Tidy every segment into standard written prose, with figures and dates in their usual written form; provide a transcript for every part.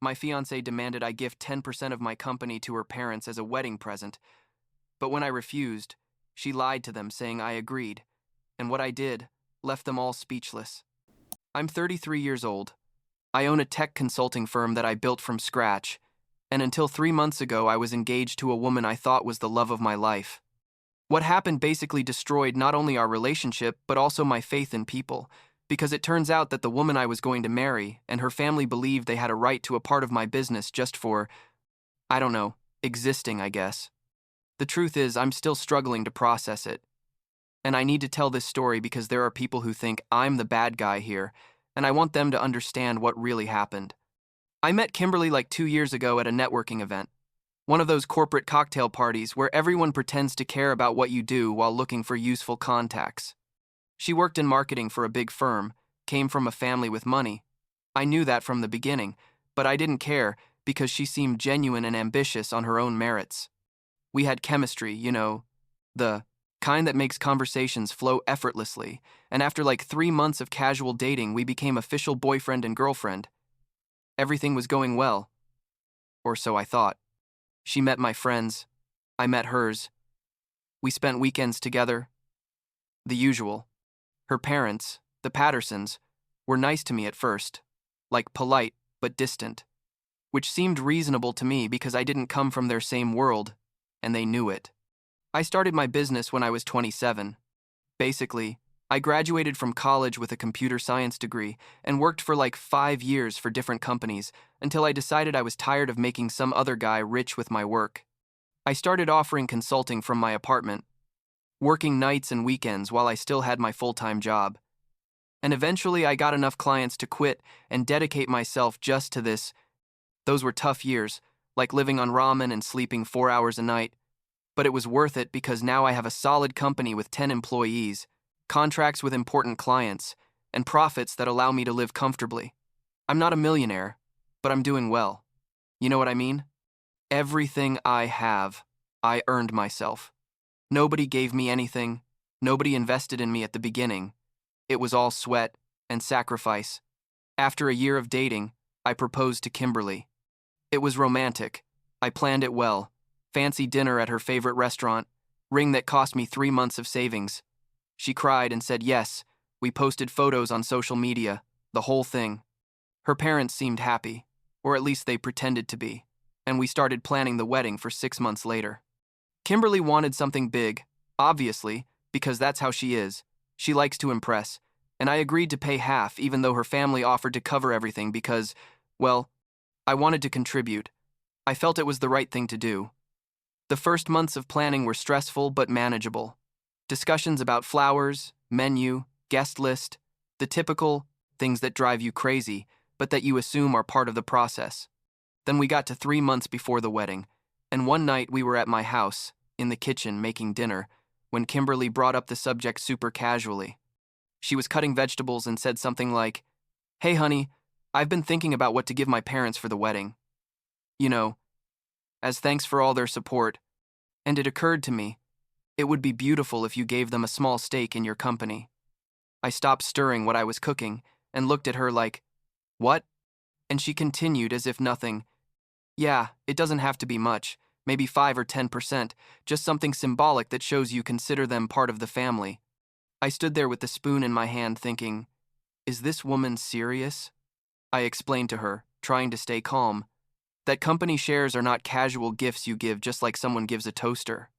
My fiancée demanded I gift 10% of my company to her parents as a wedding present, but when I refused, she lied to them saying I agreed, and what I did left them all speechless. I'm 33 years old. I own a tech consulting firm that I built from scratch, and until 3 months ago, I was engaged to a woman I thought was the love of my life. What happened basically destroyed not only our relationship, but also my faith in people, because it turns out that the woman I was going to marry and her family believed they had a right to a part of my business just for, I don't know, existing, I guess. The truth is, I'm still struggling to process it. And I need to tell this story because there are people who think I'm the bad guy here, and I want them to understand what really happened. I met Kimberly like 2 years ago at a networking event. One of those corporate cocktail parties where everyone pretends to care about what you do while looking for useful contacts. She worked in marketing for a big firm, came from a family with money. I knew that from the beginning, but I didn't care because she seemed genuine and ambitious on her own merits. We had chemistry, the kind that makes conversations flow effortlessly, and after like 3 months of casual dating, we became official boyfriend and girlfriend. Everything was going well, or so I thought. She met my friends. I met hers. We spent weekends together. The usual. Her parents, the Pattersons, were nice to me at first, like polite but distant, which seemed reasonable to me because I didn't come from their same world, and they knew it. I started my business when I was 27. Basically, I graduated from college with a computer science degree and worked for like 5 years for different companies until I decided I was tired of making some other guy rich with my work. I started offering consulting from my apartment, working nights and weekends while I still had my full-time job. And eventually I got enough clients to quit and dedicate myself just to this. Those were tough years, like living on ramen and sleeping 4 hours a night. But it was worth it because now I have a solid company with 10 employees, contracts with important clients, and profits that allow me to live comfortably. I'm not a millionaire, but I'm doing well. You know what I mean? Everything I have, I earned myself. Nobody gave me anything. Nobody invested in me at the beginning. It was all sweat and sacrifice. After a year of dating, I proposed to Kimberly. It was romantic. I planned it well. Fancy dinner at her favorite restaurant, ring that cost me 3 months of savings. She cried and said yes. We posted photos on social media, the whole thing. Her parents seemed happy, or at least they pretended to be, and we started planning the wedding for 6 months later. Kimberly wanted something big, obviously, because that's how she is. She likes to impress, and I agreed to pay half even though her family offered to cover everything because, well, I wanted to contribute. I felt it was the right thing to do. The first months of planning were stressful but manageable. Discussions about flowers, menu, guest list, the typical things that drive you crazy, but that you assume are part of the process. Then we got to 3 months before the wedding, and one night we were at my house, in the kitchen making dinner, when Kimberly brought up the subject super casually. She was cutting vegetables and said something like, "Hey honey, I've been thinking about what to give my parents for the wedding. You know, as thanks for all their support, and it occurred to me, it would be beautiful if you gave them a small stake in your company." I stopped stirring what I was cooking and looked at her like, "What?" And she continued as if nothing. "Yeah, it doesn't have to be much, maybe 5 or 10%, just something symbolic that shows you consider them part of the family." I stood there with the spoon in my hand thinking, is this woman serious? I explained to her, trying to stay calm, that company shares are not casual gifts you give just like someone gives a toaster.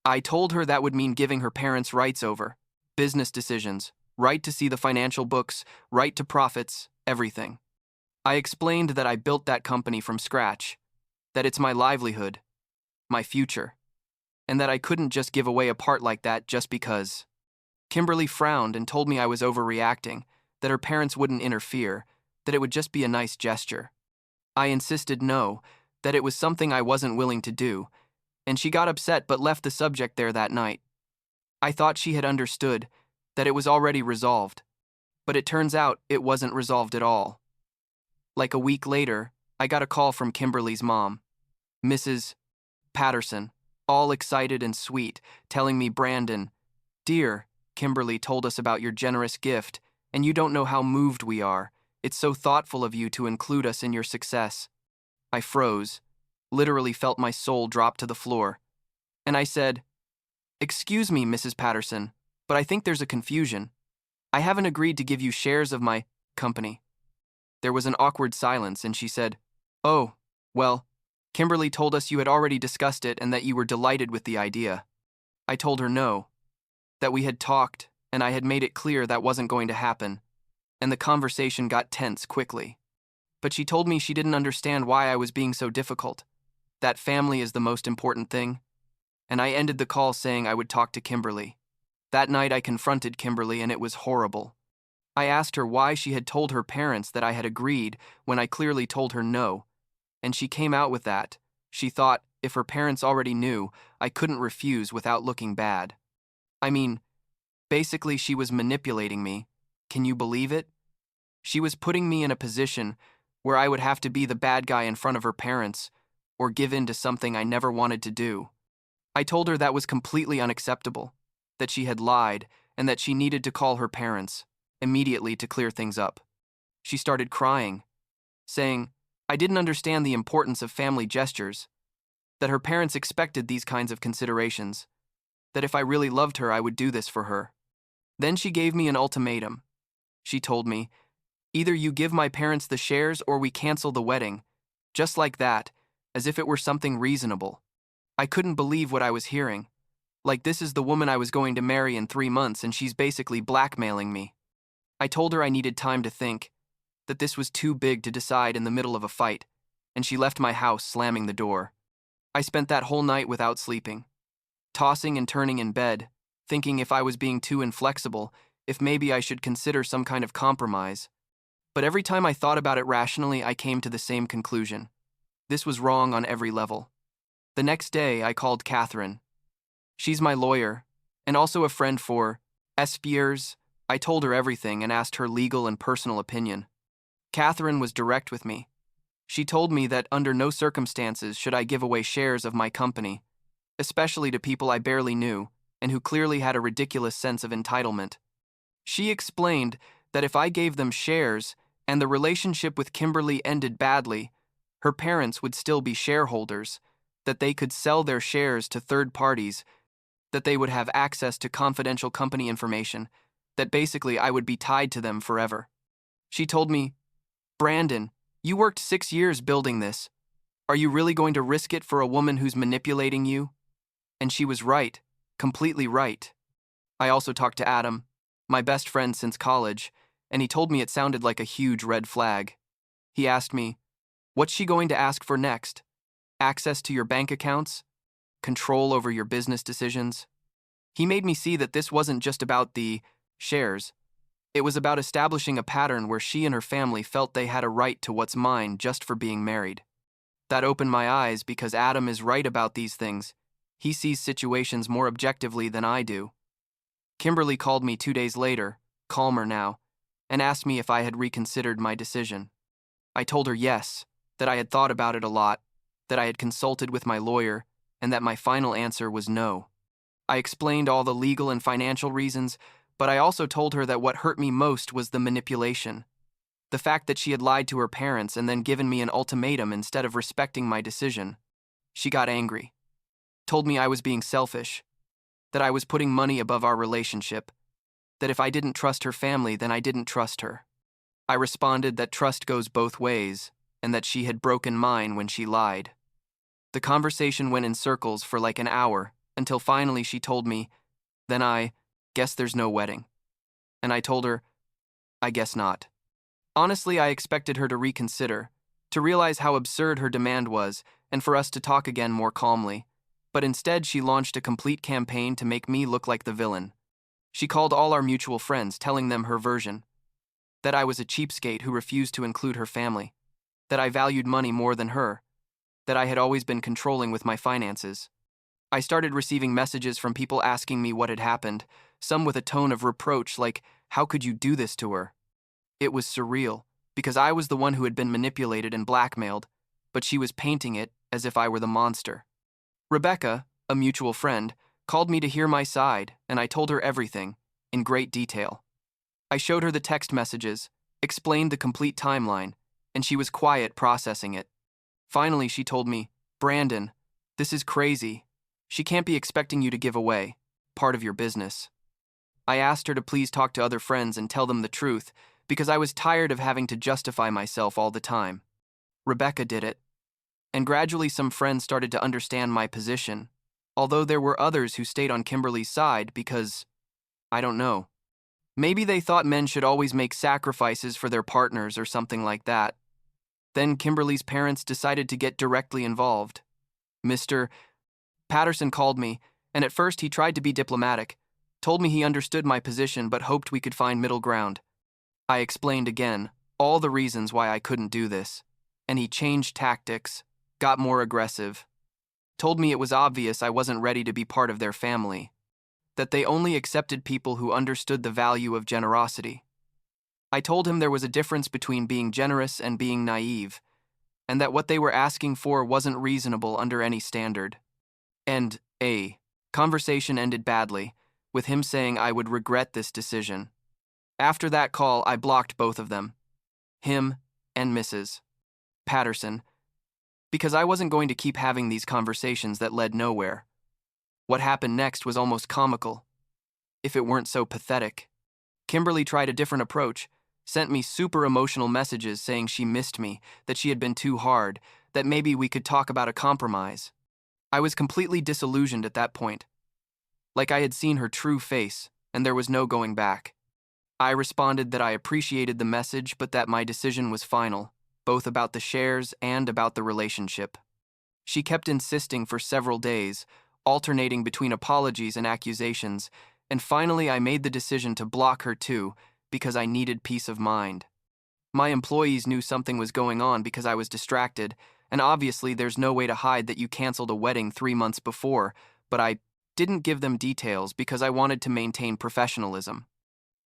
I told her that would mean giving her parents rights over business decisions, right to see the financial books, right to profits, everything. I explained that I built that company from scratch, that it's my livelihood, my future, and that I couldn't just give away a part like that just because. Kimberly frowned and told me I was overreacting, that her parents wouldn't interfere, that it would just be a nice gesture. I insisted no, that it was something I wasn't willing to do, and she got upset but left the subject there that night. I thought she had understood, that it was already resolved, but it turns out it wasn't resolved at all. Like a week later, I got a call from Kimberly's mom, Mrs. Patterson, all excited and sweet, telling me, "Brandon, dear, Kimberly told us about your generous gift, and you don't know how moved we are. It's so thoughtful of you to include us in your success." I froze, literally felt my soul drop to the floor, and I said, "Excuse me, Mrs. Patterson, but I think there's a confusion. I haven't agreed to give you shares of my company." There was an awkward silence, and she said, "Oh, well, Kimberly told us you had already discussed it and that you were delighted with the idea." I told her no, that we had talked, and I had made it clear that wasn't going to happen, and the conversation got tense quickly. But she told me she didn't understand why I was being so difficult, that family is the most important thing, and I ended the call saying I would talk to Kimberly. That night I confronted Kimberly, and it was horrible. I asked her why she had told her parents that I had agreed when I clearly told her no, and she came out with that. She thought if her parents already knew, I couldn't refuse without looking bad. I mean, basically she was manipulating me. Can you believe it? She was putting me in a position where I would have to be the bad guy in front of her parents or give in to something I never wanted to do. I told her that was completely unacceptable, that she had lied and that she needed to call her parents immediately to clear things up. She started crying, saying I didn't understand the importance of family gestures, that her parents expected these kinds of considerations, that if I really loved her, I would do this for her. Then she gave me an ultimatum. She told me, "Either you give my parents the shares or we cancel the wedding," just like that, as if it were something reasonable. I couldn't believe what I was hearing. Like, this is the woman I was going to marry in 3 months, and she's basically blackmailing me. I told her I needed time to think, that this was too big to decide in the middle of a fight, and she left my house slamming the door. I spent that whole night without sleeping, tossing and turning in bed, thinking if I was being too inflexible, if maybe I should consider some kind of compromise. But every time I thought about it rationally, I came to the same conclusion. This was wrong on every level. The next day, I called Catherine. She's my lawyer, and also a friend for years. I told her everything and asked her legal and personal opinion. Catherine was direct with me. She told me that under no circumstances should I give away shares of my company, especially to people I barely knew and who clearly had a ridiculous sense of entitlement. She explained that if I gave them shares and the relationship with Kimberly ended badly, her parents would still be shareholders, that they could sell their shares to third parties, that they would have access to confidential company information, that basically I would be tied to them forever. She told me, "Brandon, you worked 6 years building this. Are you really going to risk it for a woman who's manipulating you?" And she was right, completely right. I also talked to Adam, my best friend since college, and he told me it sounded like a huge red flag. He asked me, "What's she going to ask for next? Access to your bank accounts? Control over your business decisions?" He made me see that this wasn't just about the shares. It was about establishing a pattern where she and her family felt they had a right to what's mine just for being married. That opened my eyes because Adam is right about these things. He sees situations more objectively than I do. Kimberly called me 2 days later, calmer now, and asked me if I had reconsidered my decision. I told her yes, that I had thought about it a lot, that I had consulted with my lawyer, and that my final answer was no. I explained all the legal and financial reasons, but I also told her that what hurt me most was the manipulation. The fact that she had lied to her parents and then given me an ultimatum instead of respecting my decision. She got angry, told me I was being selfish, that I was putting money above our relationship, that if I didn't trust her family, then I didn't trust her. I responded that trust goes both ways, and that she had broken mine when she lied. The conversation went in circles for like an hour, until finally she told me, "Then I guess there's no wedding." And I told her, "I guess not." Honestly, I expected her to reconsider, to realize how absurd her demand was, and for us to talk again more calmly. But instead, she launched a complete campaign to make me look like the villain. She called all our mutual friends, telling them her version, that I was a cheapskate who refused to include her family, that I valued money more than her, that I had always been controlling with my finances. I started receiving messages from people asking me what had happened, some with a tone of reproach like, "How could you do this to her?" It was surreal, because I was the one who had been manipulated and blackmailed, but she was painting it as if I were the monster. Rebecca, a mutual friend, called me to hear my side, and I told her everything, in great detail. I showed her the text messages, explained the complete timeline, and she was quiet processing it. Finally, she told me, "Brandon, this is crazy. She can't be expecting you to give away part of your business." I asked her to please talk to other friends and tell them the truth because I was tired of having to justify myself all the time. Rebecca did it, and gradually some friends started to understand my position, although there were others who stayed on Kimberly's side because, I don't know, maybe they thought men should always make sacrifices for their partners or something like that. Then Kimberly's parents decided to get directly involved. Mr. Patterson called me, and at first he tried to be diplomatic, told me he understood my position but hoped we could find middle ground. I explained again all the reasons why I couldn't do this, and he changed tactics, got more aggressive, told me it was obvious I wasn't ready to be part of their family, that they only accepted people who understood the value of generosity. I told him there was a difference between being generous and being naive, and that what they were asking for wasn't reasonable under any standard. And a conversation ended badly, with him saying I would regret this decision. After that call, I blocked both of them, him and Mrs. Patterson, because I wasn't going to keep having these conversations that led nowhere. What happened next was almost comical, if it weren't so pathetic. Kimberly tried a different approach, sent me super emotional messages saying she missed me, that she had been too hard, that maybe we could talk about a compromise. I was completely disillusioned at that point, like I had seen her true face, and there was no going back. I responded that I appreciated the message, but that my decision was final, both about the shares and about the relationship. She kept insisting for several days, alternating between apologies and accusations, and finally I made the decision to block her too, because I needed peace of mind. My employees knew something was going on because I was distracted, and obviously there's no way to hide that you canceled a wedding 3 months before, but I didn't give them details because I wanted to maintain professionalism.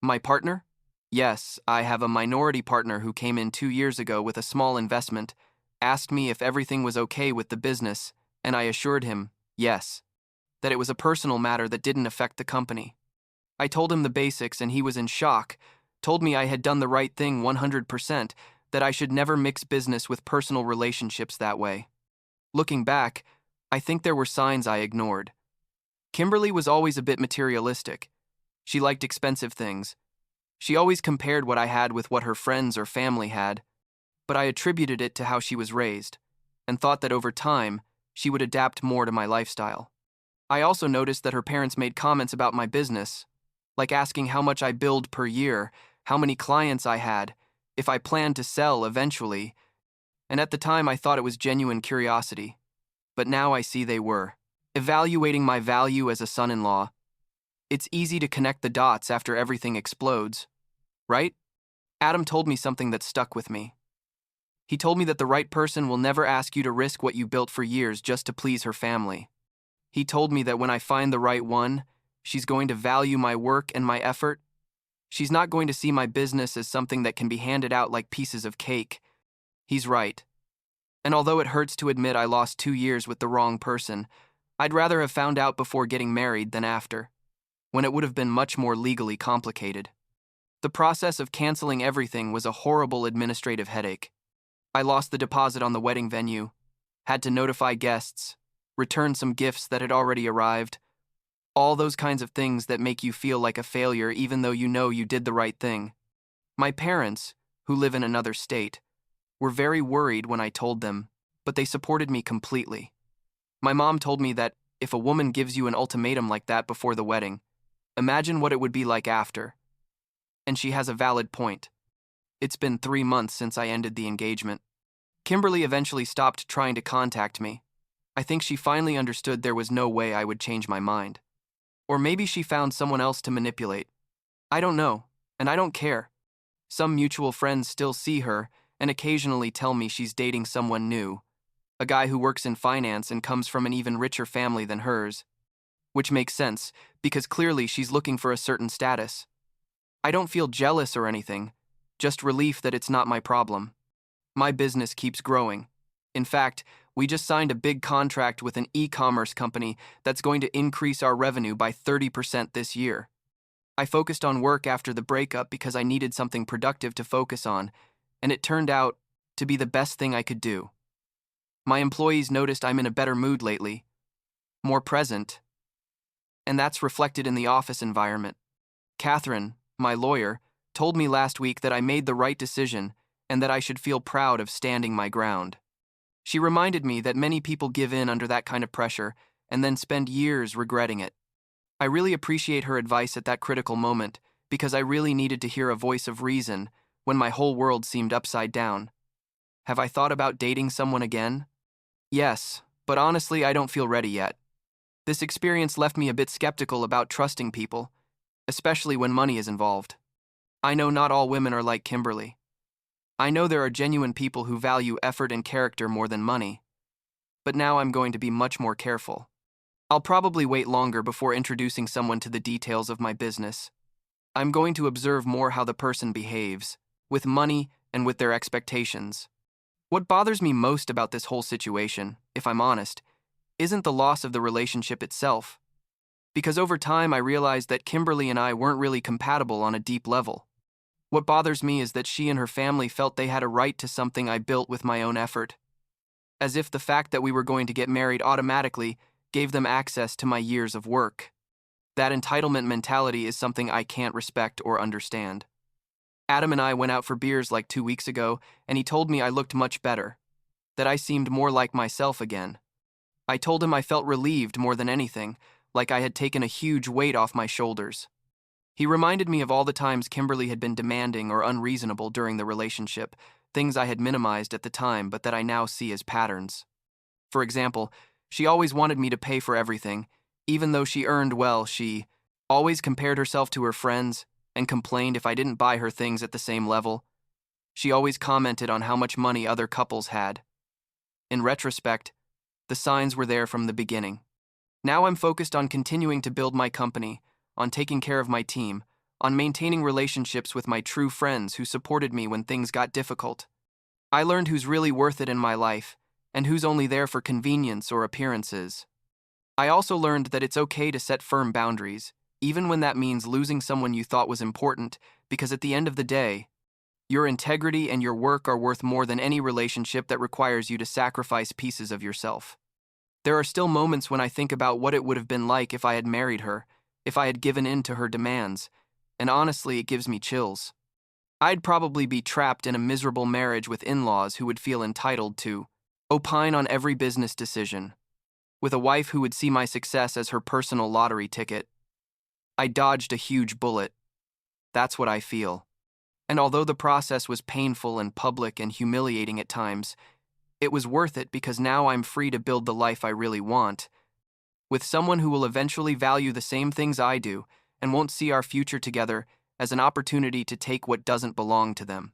My partner? Yes, I have a minority partner who came in 2 years ago with a small investment, asked me if everything was okay with the business, and I assured him, yes, that it was a personal matter that didn't affect the company. I told him the basics and he was in shock, told me I had done the right thing 100%, that I should never mix business with personal relationships that way. Looking back, I think there were signs I ignored. Kimberly was always a bit materialistic. She liked expensive things. She always compared what I had with what her friends or family had, but I attributed it to how she was raised, and thought that over time, she would adapt more to my lifestyle. I also noticed that her parents made comments about my business, like asking how much I billed per year, how many clients I had, if I planned to sell eventually, and at the time I thought it was genuine curiosity, but now I see they were evaluating my value as a son-in-law. It's easy to connect the dots after everything explodes, right? Adam told me something that stuck with me. He told me that the right person will never ask you to risk what you built for years just to please her family. He told me that when I find the right one, she's going to value my work and my effort. She's not going to see my business as something that can be handed out like pieces of cake. He's right. And although it hurts to admit I lost 2 years with the wrong person, I'd rather have found out before getting married than after, when it would have been much more legally complicated. The process of canceling everything was a horrible administrative headache. I lost the deposit on the wedding venue, had to notify guests, return some gifts that had already arrived, all those kinds of things that make you feel like a failure even though you know you did the right thing. My parents, who live in another state, were very worried when I told them, but they supported me completely. My mom told me that if a woman gives you an ultimatum like that before the wedding, imagine what it would be like after. And she has a valid point. It's been 3 months since I ended the engagement. Kimberly eventually stopped trying to contact me. I think she finally understood there was no way I would change my mind. Or maybe she found someone else to manipulate. I don't know, and I don't care. Some mutual friends still see her and occasionally tell me she's dating someone new, a guy who works in finance and comes from an even richer family than hers. Which makes sense, because clearly she's looking for a certain status. I don't feel jealous or anything, just relief that it's not my problem. My business keeps growing. In fact, we just signed a big contract with an e-commerce company that's going to increase our revenue by 30% this year. I focused on work after the breakup because I needed something productive to focus on, and it turned out to be the best thing I could do. My employees noticed I'm in a better mood lately, more present, and that's reflected in the office environment. Catherine, my lawyer, told me last week that I made the right decision and that I should feel proud of standing my ground. She reminded me that many people give in under that kind of pressure and then spend years regretting it. I really appreciate her advice at that critical moment because I really needed to hear a voice of reason when my whole world seemed upside down. Have I thought about dating someone again? Yes, but honestly, I don't feel ready yet. This experience left me a bit skeptical about trusting people, especially when money is involved. I know not all women are like Kimberly. I know there are genuine people who value effort and character more than money. But now I'm going to be much more careful. I'll probably wait longer before introducing someone to the details of my business. I'm going to observe more how the person behaves, with money and with their expectations. What bothers me most about this whole situation, if I'm honest, isn't the loss of the relationship itself. Because over time I realized that Kimberly and I weren't really compatible on a deep level. What bothers me is that she and her family felt they had a right to something I built with my own effort. As if the fact that we were going to get married automatically gave them access to my years of work. That entitlement mentality is something I can't respect or understand. Adam and I went out for beers like 2 weeks ago, and he told me I looked much better, that I seemed more like myself again. I told him I felt relieved more than anything, like I had taken a huge weight off my shoulders. He reminded me of all the times Kimberly had been demanding or unreasonable during the relationship, things I had minimized at the time but that I now see as patterns. For example, she always wanted me to pay for everything. Even though she earned well, she always compared herself to her friends and complained if I didn't buy her things at the same level. She always commented on how much money other couples had. In retrospect, the signs were there from the beginning. Now I'm focused on continuing to build my company, on taking care of my team, on maintaining relationships with my true friends who supported me when things got difficult. I learned who's really worth it in my life, and who's only there for convenience or appearances. I also learned that it's okay to set firm boundaries, even when that means losing someone you thought was important, because at the end of the day, your integrity and your work are worth more than any relationship that requires you to sacrifice pieces of yourself. There are still moments when I think about what it would have been like if I had married her, if I had given in to her demands, and honestly, it gives me chills. I'd probably be trapped in a miserable marriage with in-laws who would feel entitled to opine on every business decision, with a wife who would see my success as her personal lottery ticket. I dodged a huge bullet. That's what I feel. And although the process was painful and public and humiliating at times, it was worth it because now I'm free to build the life I really want, with someone who will eventually value the same things I do and won't see our future together as an opportunity to take what doesn't belong to them.